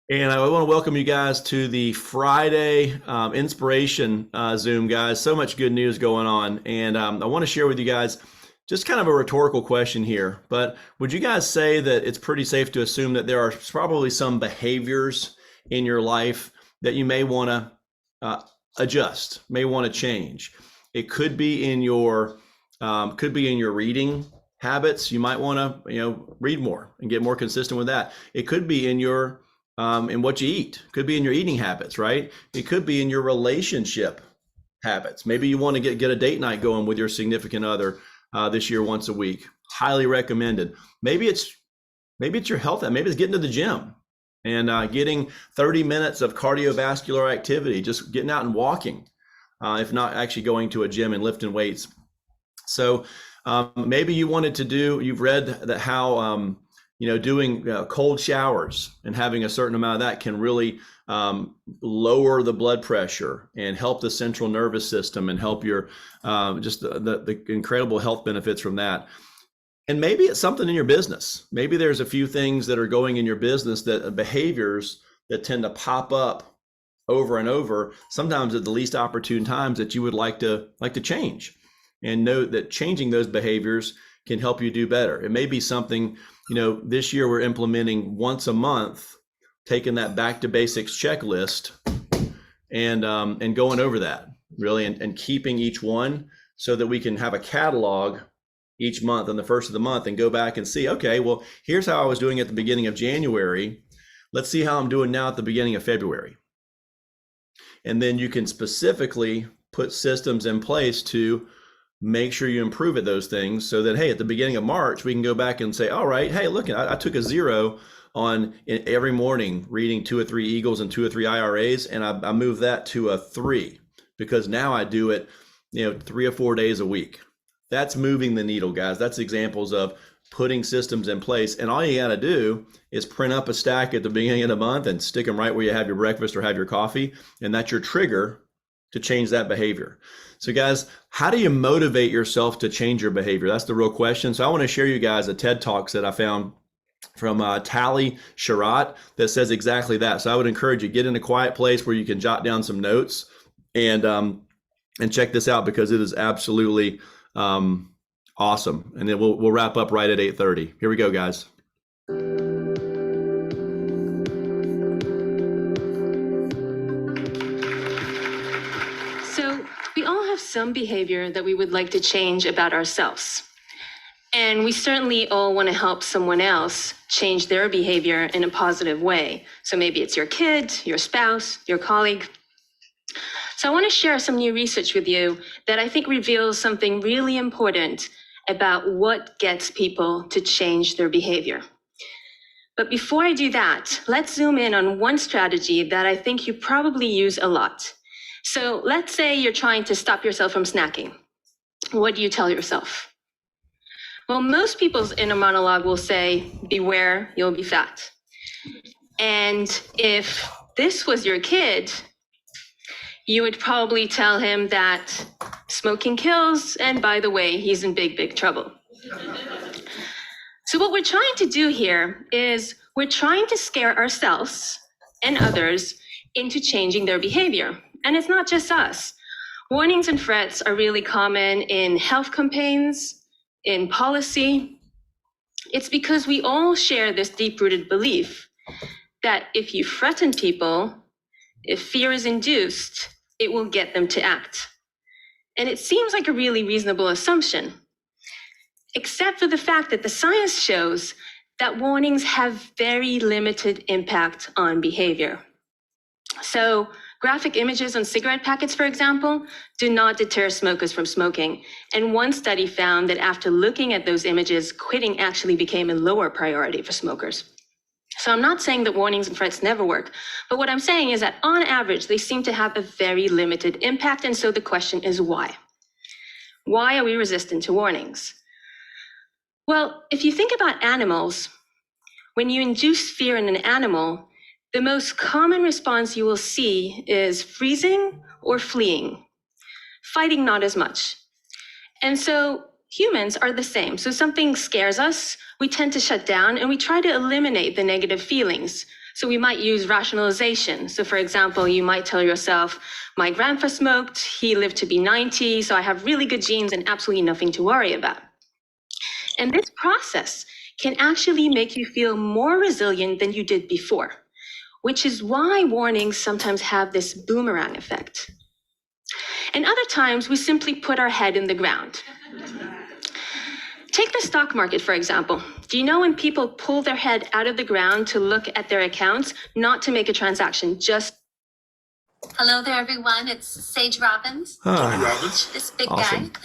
And I want to welcome you guys to the Friday Inspiration Zoom, guys. So much good news going on. And I want to share with you guys just kind of a rhetorical question here. But would you guys say that it's pretty safe to assume that there are probably some behaviors in your life that you may want to adjust, may want to change? It could be in your reading habits. You might want to read more and get more consistent with that. It could be in your in what you eat. Could be in your eating habits, right? It could be in your relationship habits. Maybe you want to get a date night going with your significant other this year once a week. Highly recommended. Maybe it's your health. Maybe it's getting to the gym and getting 30 minutes of cardiovascular activity, just getting out and walking, if not actually going to a gym and lifting weights. So maybe you wanted to do. You've read that how doing cold showers and having a certain amount of that can really lower the blood pressure and help the central nervous system and help your just the incredible health benefits from that. And maybe it's something in your business. Maybe there's a few things that are going in your business, that behaviors that tend to pop up over and over, sometimes at the least opportune times, that you would like to change, and know that changing those behaviors can help you do better. It may be something, this year we're implementing once a month, taking that back to basics checklist and going over that really, and keeping each one so that we can have a catalog each month on the first of the month and go back and see, okay, well, here's how I was doing at the beginning of January. Let's see how I'm doing now at the beginning of February. And then you can specifically put systems in place to make sure you improve at those things, so that, hey, at the beginning of March, we can go back and say, all right, hey, look, I took a 0 on every morning reading 2 or 3 Eagles and 2 or 3 IRAs, and I moved that to a 3, because now I do it 3 or 4 days a week. That's moving the needle, guys. That's examples of putting systems in place. And all you got to do is print up a stack at the beginning of the month and stick them right where you have your breakfast or have your coffee, and that's your trigger to change that behavior. So guys, how do you motivate yourself to change your behavior? That's the real question. So I want to share you guys a TED Talks that I found from Tali Sharot that says exactly that. So I would encourage you, get in a quiet place where you can jot down some notes and check this out, because it is absolutely awesome. And then we'll wrap up right at 8:30. Here we go, guys. Some behavior that we would like to change about ourselves. And we certainly all want to help someone else change their behavior in a positive way. So maybe it's your kid, your spouse, your colleague. So I want to share some new research with you that I think reveals something really important about what gets people to change their behavior. But before I do that, let's zoom in on one strategy that I think you probably use a lot. So let's say you're trying to stop yourself from snacking. What do you tell yourself? Well, most people's inner monologue will say, beware, you'll be fat. And if this was your kid, you would probably tell him that smoking kills, and by the way, he's in big, big trouble. So what we're trying to do here is we're trying to scare ourselves and others into changing their behavior. And it's not just us. Warnings and threats are really common in health campaigns, in policy. It's because we all share this deep-rooted belief that if you threaten people, if fear is induced, it will get them to act. And it seems like a really reasonable assumption, except for the fact that the science shows that warnings have very limited impact on behavior. So graphic images on cigarette packets, for example, do not deter smokers from smoking. And one study found that after looking at those images, quitting actually became a lower priority for smokers. So I'm not saying that warnings and threats never work, but what I'm saying is that on average, they seem to have a very limited impact. And so the question is why? Why are we resistant to warnings? Well, if you think about animals, when you induce fear in an animal, the most common response you will see is freezing or fleeing, fighting not as much. And so humans are the same. So something scares us, we tend to shut down and we try to eliminate the negative feelings. So we might use rationalization. So for example, you might tell yourself, my grandpa smoked, he lived to be 90, so I have really good genes and absolutely nothing to worry about. And this process can actually make you feel more resilient than you did before, which is why warnings sometimes have this boomerang effect. And other times we simply put our head in the ground. Take the stock market, for example. Do you know when people pull their head out of the ground to look at their accounts, not to make a transaction, just... Hello there, everyone. It's Sage Robbins, Hi. Robbins. this big Awesome. guy.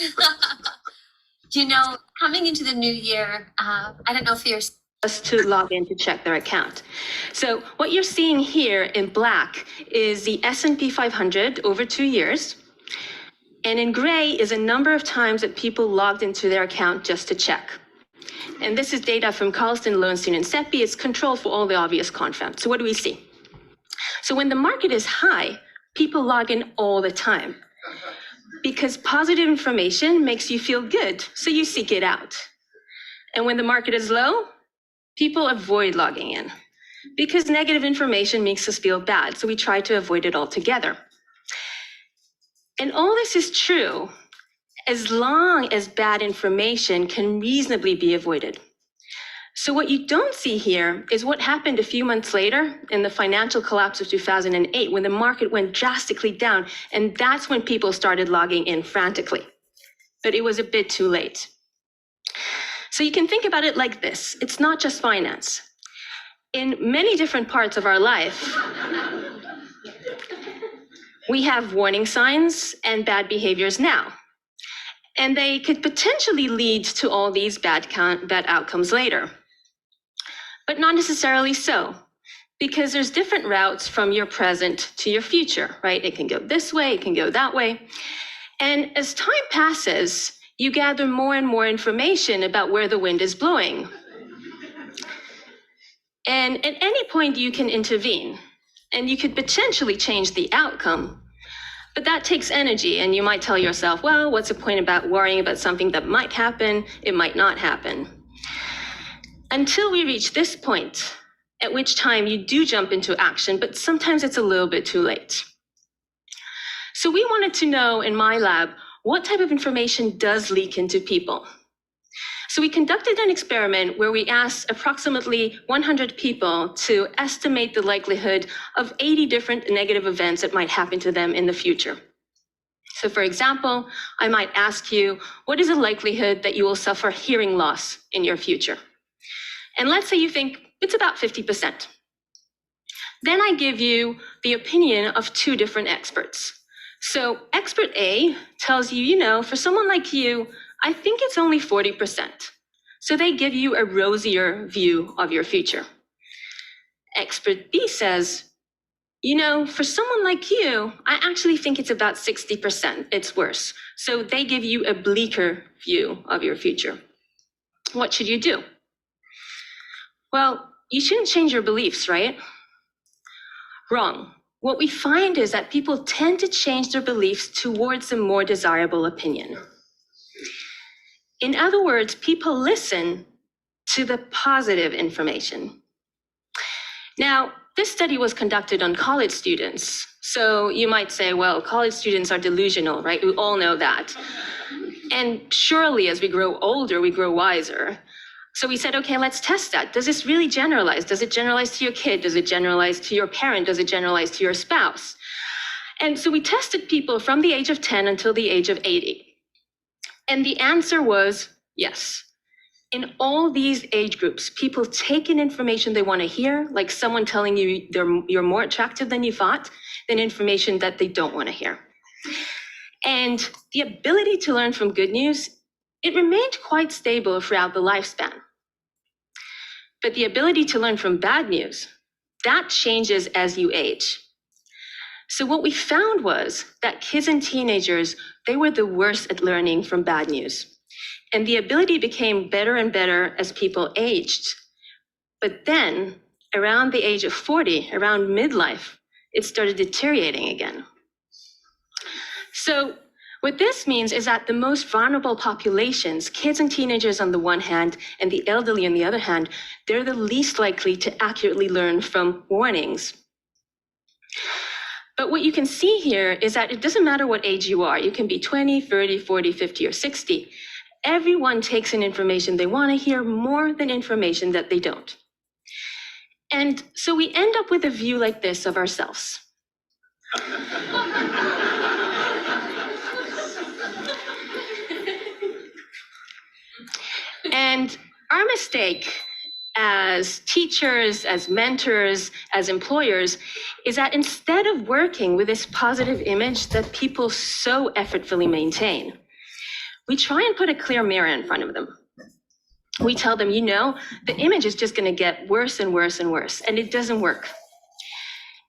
You know, coming into the new year, I don't know if you're... Just to log in to check their account. So what you're seeing here in black is the S&P 500 over 2 years. And in gray is a number of times that people logged into their account just to check. And this is data from Carlson, Lowenstein, and Seppi. It's controlled for all the obvious confounds. So what do we see? So when the market is high, people log in all the time because positive information makes you feel good, so you seek it out. And when the market is low, people avoid logging in because negative information makes us feel bad, so we try to avoid it altogether. And all this is true as long as bad information can reasonably be avoided. So what you don't see here is what happened a few months later in the financial collapse of 2008 when the market went drastically down, and that's when people started logging in frantically. But it was a bit too late. So you can think about it like this. It's not just finance. In many different parts of our life, we have warning signs and bad behaviors now. And they could potentially lead to all these bad outcomes later. But not necessarily so, because there's different routes from your present to your future, right? It can go this way, it can go that way. And as time passes, you gather more and more information about where the wind is blowing. And at any point you can intervene, and you could potentially change the outcome. But that takes energy, and you might tell yourself, well, what's the point about worrying about something that might happen? It might not happen. Until we reach this point, at which time you do jump into action, but sometimes it's a little bit too late. So we wanted to know in my lab, what type of information does leak into people? So we conducted an experiment where we asked approximately 100 people to estimate the likelihood of 80 different negative events that might happen to them in the future. So for example, I might ask you, what is the likelihood that you will suffer hearing loss in your future? And let's say you think it's about 50%. Then I give you the opinion of 2 different experts. So expert A tells you, for someone like you, I think it's only 40%. So they give you a rosier view of your future. Expert B says, for someone like you, I actually think it's about 60%. It's worse. So they give you a bleaker view of your future. What should you do? Well, you shouldn't change your beliefs, right? Wrong. What we find is that people tend to change their beliefs towards a more desirable opinion. In other words, people listen to the positive information. Now, this study was conducted on college students. So you might say, well, college students are delusional, right? We all know that. And surely as we grow older, we grow wiser. So we said, okay, let's test that. Does this really generalize? Does it generalize to your kid? Does it generalize to your parent? Does it generalize to your spouse? And so we tested people from the age of 10 until the age of 80. And the answer was yes. In all these age groups, people take in information they want to hear, like someone telling you you're more attractive than you thought, than information that they don't want to hear. And the ability to learn from good news, it remained quite stable throughout the lifespan. But the ability to learn from bad news, that changes as you age. So what we found was that kids and teenagers, they were the worst at learning from bad news. And the ability became better and better as people aged. But then, around the age of 40, around midlife, it started deteriorating again. So What this means is that the most vulnerable populations, kids and teenagers on the one hand, and the elderly on the other hand, they're the least likely to accurately learn from warnings. But what you can see here is that it doesn't matter what age you are. You can be 20, 30, 40, 50, or 60. Everyone takes in information they want to hear more than information that they don't. And so we end up with a view like this of ourselves. And our mistake as teachers, as mentors, as employers, is that instead of working with this positive image that people so effortfully maintain, we try and put a clear mirror in front of them. We tell them, you know, the image is just going to get worse and worse and worse, and it doesn't work.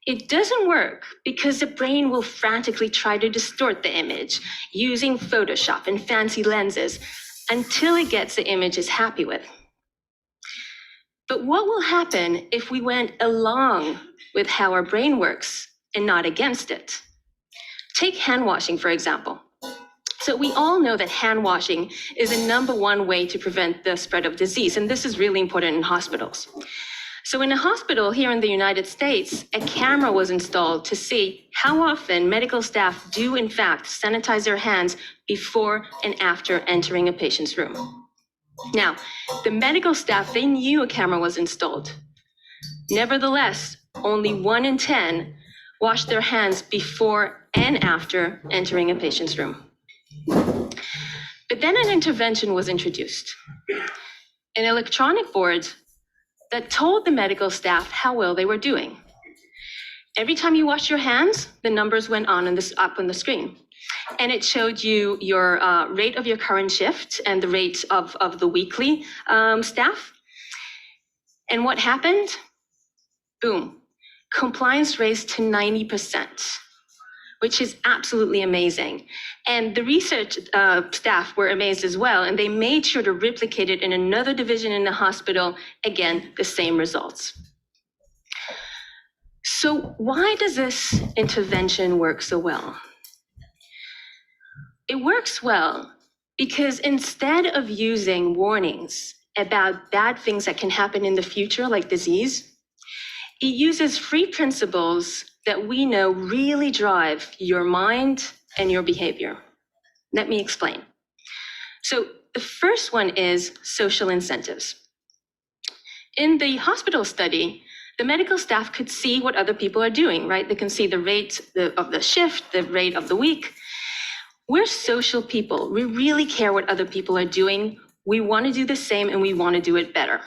It doesn't work because the brain will frantically try to distort the image using Photoshop and fancy lenses until it gets the image it's happy with. But what will happen if we went along with how our brain works and not against it? Take hand washing, for example. So we all know that hand washing is the #1 way to prevent the spread of disease, and this is really important in hospitals. So in a hospital here in the United States, a camera was installed to see how often medical staff do in fact sanitize their hands before and after entering a patient's room. Now, the medical staff, they knew a camera was installed. Nevertheless, only 1 in 10 washed their hands before and after entering a patient's room. But then an intervention was introduced, an electronic board that told the medical staff how well they were doing. Every time you washed your hands, the numbers went up on the screen. And it showed you your rate of your current shift and the rate of the weekly staff. And what happened? Boom. Compliance raised to 90%, which is absolutely amazing. And the research staff were amazed as well, and they made sure to replicate it in another division in the hospital. Again, the same results. So why does this intervention work so well? It works well because instead of using warnings about bad things that can happen in the future, like disease, it uses free principles that we know really drive your mind and your behavior. Let me explain. So the first one is social incentives. In the hospital study, the medical staff could see what other people are doing, right? They can see the rate of the shift, the rate of the week. We're social people. We really care what other people are doing. We want to do the same and we want to do it better.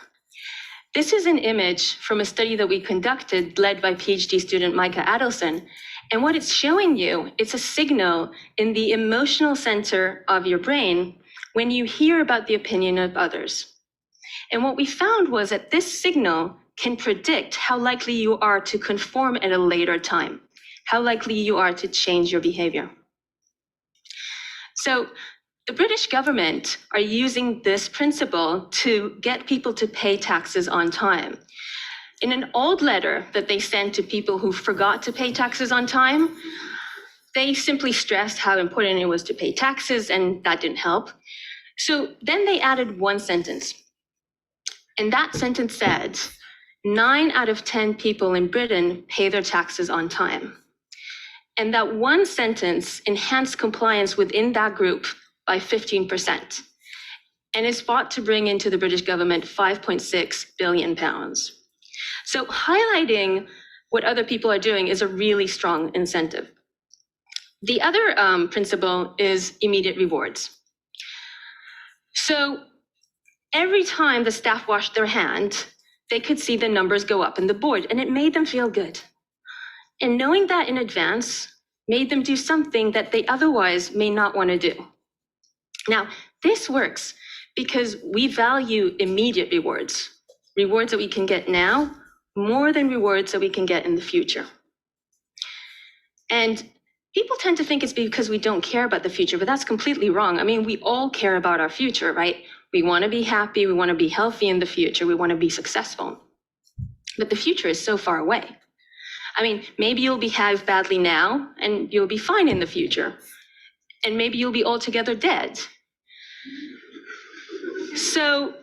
This is an image from a study that we conducted led by PhD student Micah Adelson. And what it's showing you, it's a signal in the emotional center of your brain when you hear about the opinion of others. And what we found was that this signal can predict how likely you are to conform at a later time, how likely you are to change your behavior. So the British government are using this principle to get people to pay taxes on time. In an old letter that they sent to people who forgot to pay taxes on time, they simply stressed how important it was to pay taxes, and that didn't help. So then they added one sentence. And that sentence said, 9 out of 10 people in Britain pay their taxes on time. And that one sentence enhanced compliance within that group by 15%. And it's thought to bring into the British government £5.6 billion. So highlighting what other people are doing is a really strong incentive. The other principle is immediate rewards. So every time the staff washed their hand, they could see the numbers go up in the board, and it made them feel good. And knowing that in advance made them do something that they otherwise may not want to do. Now, this works because we value immediate rewards, rewards that we can get now, more than rewards that we can get in the future. And people tend to think it's because we don't care about the future, but that's completely wrong. I mean, we all care about our future, right? We want to be happy, we want to be healthy in the future, we want to be successful. But the future is so far away. I mean, maybe you'll behave badly now and you'll be fine in the future. and maybe you'll be altogether dead. So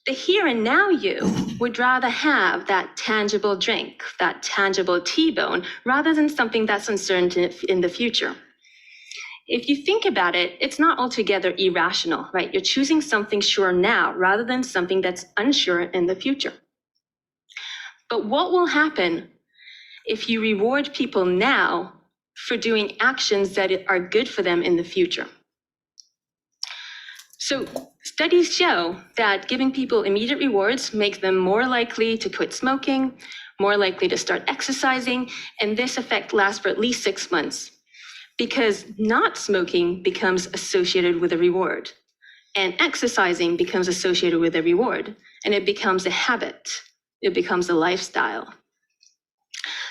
the here and now you would rather have that tangible drink, that tangible T-bone, rather than something that's uncertain in the future. If you think about it, it's not altogether irrational, right? You're choosing something sure now rather than something that's unsure in the future. But what will happen if you reward people now for doing actions that are good for them in the future? So studies show that giving people immediate rewards makes them more likely to quit smoking, more likely to start exercising, and this effect lasts for at least 6 months. Because not smoking becomes associated with a reward, and exercising becomes associated with a reward, and it becomes a habit. It becomes a lifestyle.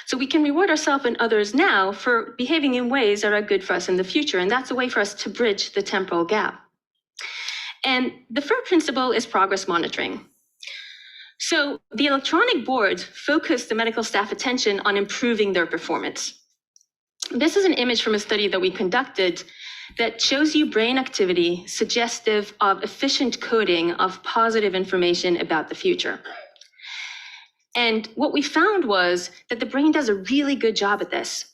So we can reward ourselves and others now for behaving in ways that are good for us in the future, and that's a way for us to bridge the temporal gap. And the third principle is progress monitoring. So the electronic boards focus the medical staff attention on improving their performance. This is an image from a study that we conducted that shows you brain activity suggestive of efficient coding of positive information about the future. And what we found was that the brain does a really good job at this,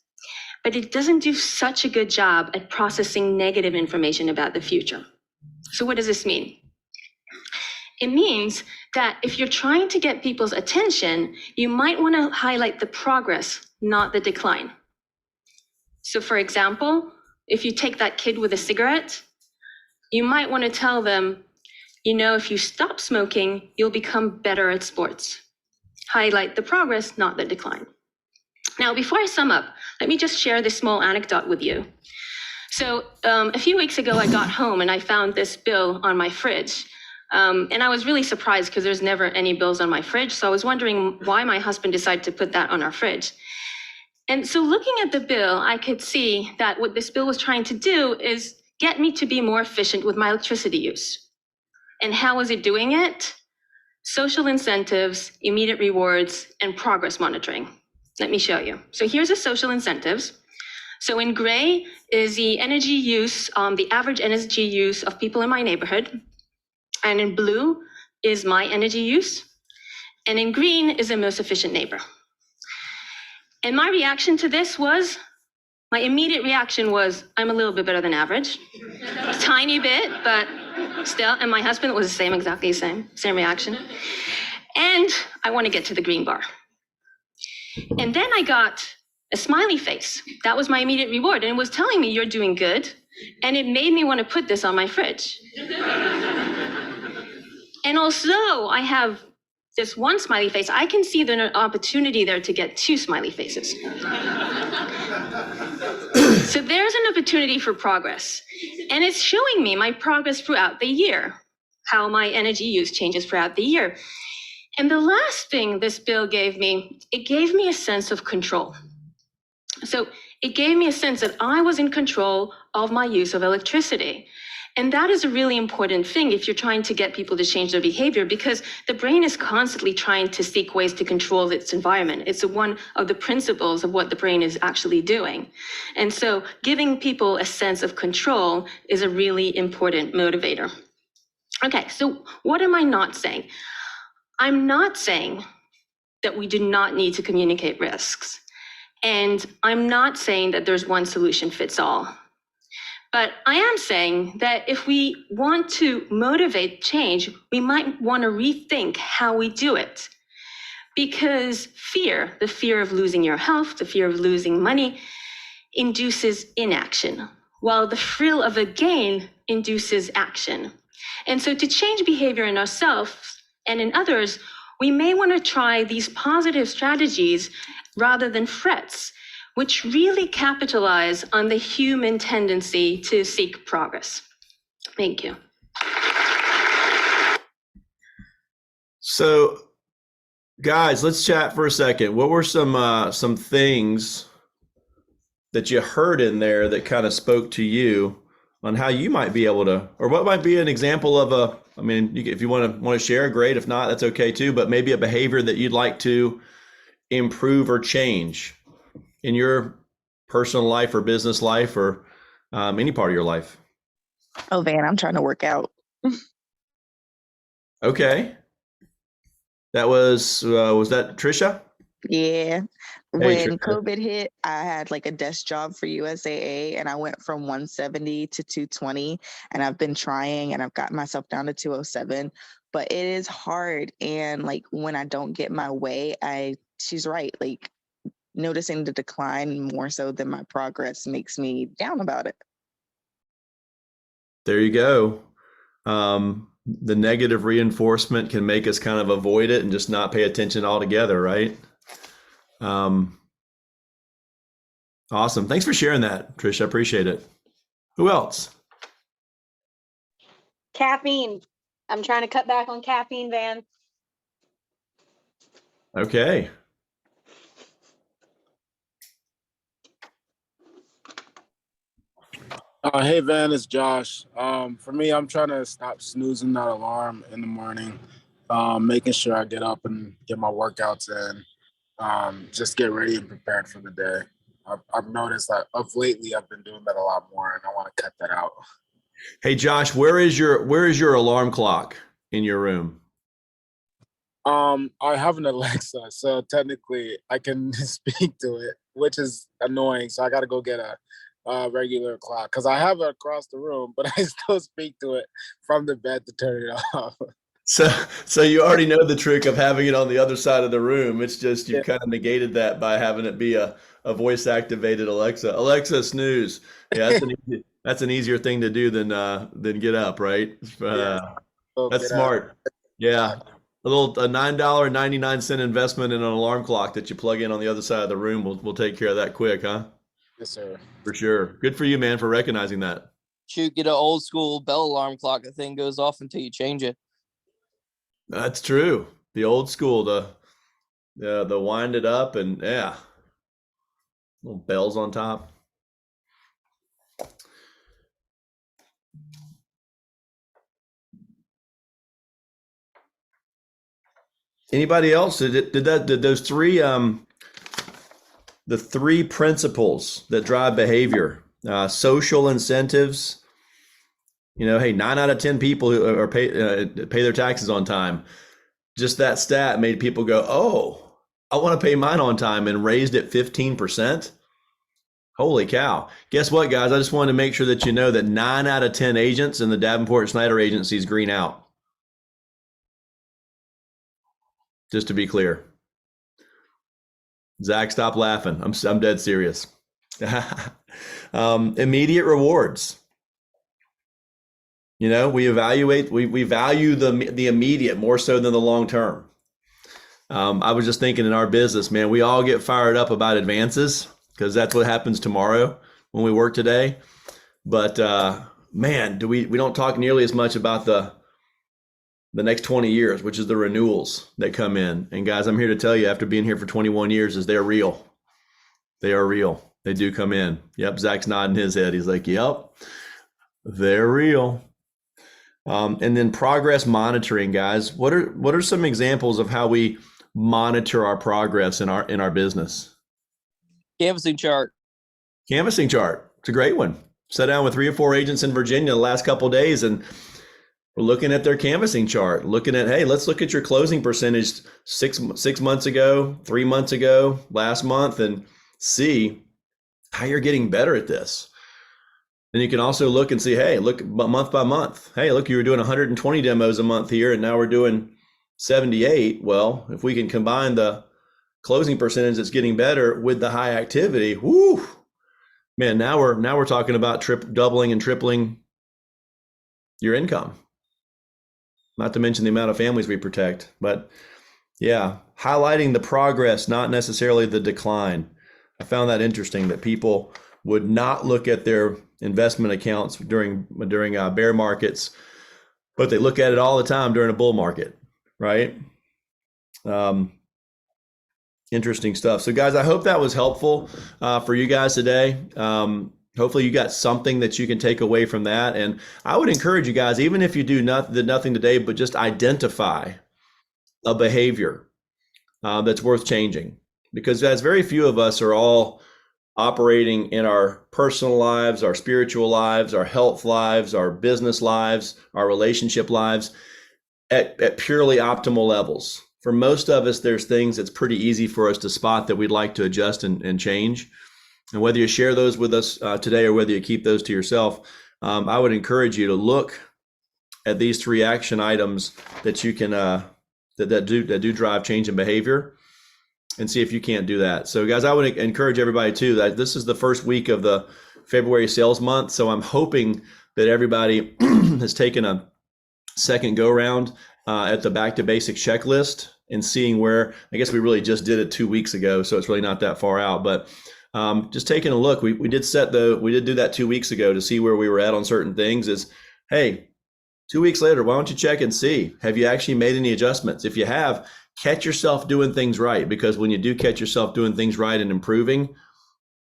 but it doesn't do such a good job at processing negative information about the future. So what does this mean? It means that if you're trying to get people's attention, you might want to highlight the progress, not the decline. So for example, if you take that kid with a cigarette, you might want to tell them, you know, if you stop smoking, you'll become better at sports. Highlight the progress, not the decline. Now, before I sum up, let me just share this small anecdote with you. So a few weeks ago, I got home and I found this bill on my fridge. And I was really surprised because there's never any bills on my fridge. So I was wondering why my husband decided to put that on our fridge. And so looking at the bill, I could see that what this bill was trying to do is get me to be more efficient with my electricity use. And how was it doing it? Social incentives, immediate rewards, and progress monitoring. Let me show you. So here's the social incentives. So in gray is the energy use, the average energy use of people in my neighborhood. And in blue is my energy use. And in green is the most efficient neighbor. And my reaction to this was, my immediate reaction was, I'm a little bit better than average. A tiny bit, but still. And my husband was exactly the same reaction. And I want to get to the green bar. And then I got a smiley face. That was my immediate reward. And it was telling me you're doing good. And it made me want to put this on my fridge. And although I have this one smiley face, I can see the opportunity there to get 2 smiley faces. So there's an opportunity for progress. And it's showing me my progress throughout the year, how my energy use changes throughout the year. And the last thing this bill gave me, it gave me a sense of control. So it gave me a sense that I was in control of my use of electricity. And that is a really important thing if you're trying to get people to change their behavior, because the brain is constantly trying to seek ways to control its environment. It's one of the principles of what the brain is actually doing. And so giving people a sense of control is a really important motivator. Okay, so what am I not saying? I'm not saying that we do not need to communicate risks. And I'm not saying that there's one solution fits all. But I am saying that if we want to motivate change, we might want to rethink how we do it. Because fear, the fear of losing your health, the fear of losing money, induces inaction, while the thrill of a gain induces action. And so to change behavior in ourselves and in others, we may want to try these positive strategies rather than threats, which really capitalize on the human tendency to seek progress. Thank you. So, guys, let's chat for a second. What were some things that you heard in there that kind of spoke to you on how you might be able to, or what might be an example of if you want to share, great. If not, that's okay too. But maybe a behavior that you'd like to improve or change in your personal life or business life or any part of your life? Oh, Van, I'm trying to work out. Okay. That was that Trisha? Yeah. Hey, When Trisha. COVID hit, I had like a desk job for USAA and I went from 170 to 220 and I've been trying and I've gotten myself down to 207, but it is hard. And like when I don't get my way, she's right. Like noticing the decline more so than my progress makes me down about it. There you go. The negative reinforcement can make us kind of avoid it and just not pay attention altogether, right? Awesome. Thanks for sharing that, Trish. I appreciate it. Who else? Caffeine. I'm trying to cut back on caffeine, Van. Okay. Hey Van, it's Josh. For me, I'm trying to stop snoozing that alarm in the morning, making sure I get up and get my workouts in, just get ready and prepared for the day. I've noticed that of lately I've been doing that a lot more, and I want to cut that out. Hey Josh, where is your alarm clock in your room? I have an Alexa, so technically I can speak to it, which is annoying. So I got to go get a regular clock because I have it across the room, but I still speak to it from the bed to turn it off. So you already know the trick of having it on the other side of the room. It's just you've kind of negated that by having it be a voice activated Alexa. Alexa, snooze. Yeah, that's an easier thing to do than get up, right? That's smart. Yeah. A $9.99 investment in an alarm clock that you plug in on the other side of the room will take care of that quick, huh? Yes, sir. For sure. Good for you, man, for recognizing that. Shoot, get an old school bell alarm clock. The thing goes off until you change it. That's true. The old school, the wind it up and yeah, little bells on top. Anybody else? Did those three the three principles that drive behavior, social incentives. Hey, 9 out of 10 people who are pay their taxes on time. Just that stat made people go, "Oh, I want to pay mine on time," and raised it 15%. Holy cow! Guess what, guys? I just wanted to make sure that you know that 9 out of 10 agents in the Davenport Snyder agencies green out. Just to be clear. Zach, stop laughing. I'm dead serious. Immediate rewards. We value the immediate more so than the long term. I was just thinking in our business, man, we all get fired up about advances because that's what happens tomorrow when we work today. But man, we don't talk nearly as much about the next 20 years, which is the renewals that come in. And guys, I'm here to tell you, after being here for 21 years, is they're real. They are real. They do come in. Yep, Zach's nodding his head. He's like, yep, they're real. And then progress monitoring, guys. What are some examples of how we monitor our progress in our business? Canvassing chart. Canvassing chart. It's a great one. Sat down with 3 or 4 agents in Virginia the last couple of days, and we're looking at their canvassing chart, looking at, hey, let's look at your closing percentage 6 months ago, 3 months ago, last month, and see how you're getting better at this. Then you can also look and see, hey, look month by month. Hey, look, you were doing 120 demos a month here, and now we're doing 78. Well, if we can combine the closing percentage that's getting better with the high activity, whoo, man, now we're talking about doubling and tripling your income. Not to mention the amount of families we protect, but yeah, highlighting the progress, not necessarily the decline. I found that interesting that people would not look at their investment accounts during bear markets, but they look at it all the time during a bull market, right? Interesting stuff. So guys, I hope that was helpful for you guys today. Hopefully you got something that you can take away from that. And I would encourage you guys, even if you did nothing today, but just identify a behavior that's worth changing, because as very few of us are all operating in our personal lives, our spiritual lives, our health lives, our business lives, our relationship lives at purely optimal levels. For most of us, there's things that's pretty easy for us to spot that we'd like to adjust and change. And whether you share those with us today or whether you keep those to yourself, I would encourage you to look at these 3 action items that you can that do drive change in behavior, and see if you can't do that. So guys, I would encourage everybody too, that this is the first week of the February sales month. So I'm hoping that everybody has taken a second go round at the back to basics checklist and seeing where, I guess we really just did it 2 weeks ago, so it's really not that far out, but just taking a look, we did do that 2 weeks ago to see where we were at on certain things. Is, hey, 2 weeks later, why don't you check and see, have you actually made any adjustments? If you have, catch yourself doing things right, because when you do catch yourself doing things right and improving,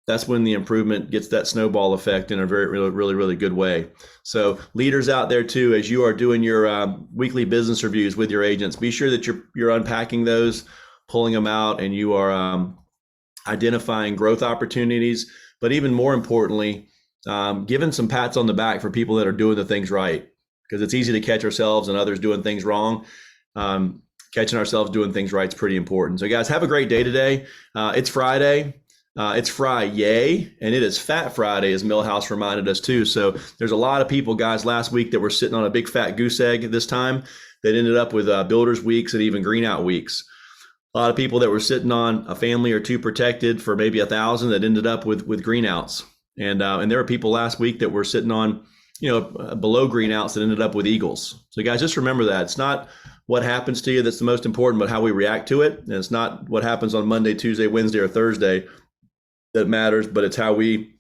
that's when the improvement gets that snowball effect in a very, really good way. So leaders out there too, as you are doing your weekly business reviews with your agents, be sure that you're unpacking those, pulling them out, and you are identifying growth opportunities. But even more importantly, giving some pats on the back for people that are doing the things right, because it's easy to catch ourselves and others doing things wrong. Catching ourselves doing things right is pretty important. So guys, have a great day today. It's Friday. It's Friday, and it is Fat Friday, as Millhouse reminded us too. So there's a lot of people, guys, last week that were sitting on a big fat goose egg this time that ended up with builders weeks and even green out weeks. A lot of people that were sitting on a family or two protected for maybe 1,000 that ended up with green outs. And there were people last week that were sitting on, below green outs that ended up with eagles. So guys, just remember that it's not what happens to you that's the most important, but how we react to it. And it's not what happens on Monday, Tuesday, Wednesday, or Thursday that matters, but it's how we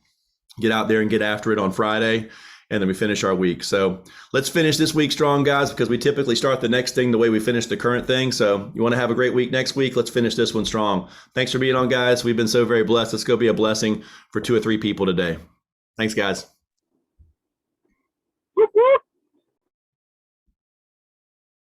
get out there and get after it on Friday, and then we finish our week. So let's finish this week strong, guys, because we typically start the next thing the way we finish the current thing. So you want to have a great week next week, let's finish this one strong. Thanks for being on, guys. We've been so very blessed. Let's go be a blessing for 2 or 3 people today. Thanks, guys. Woo-hoo.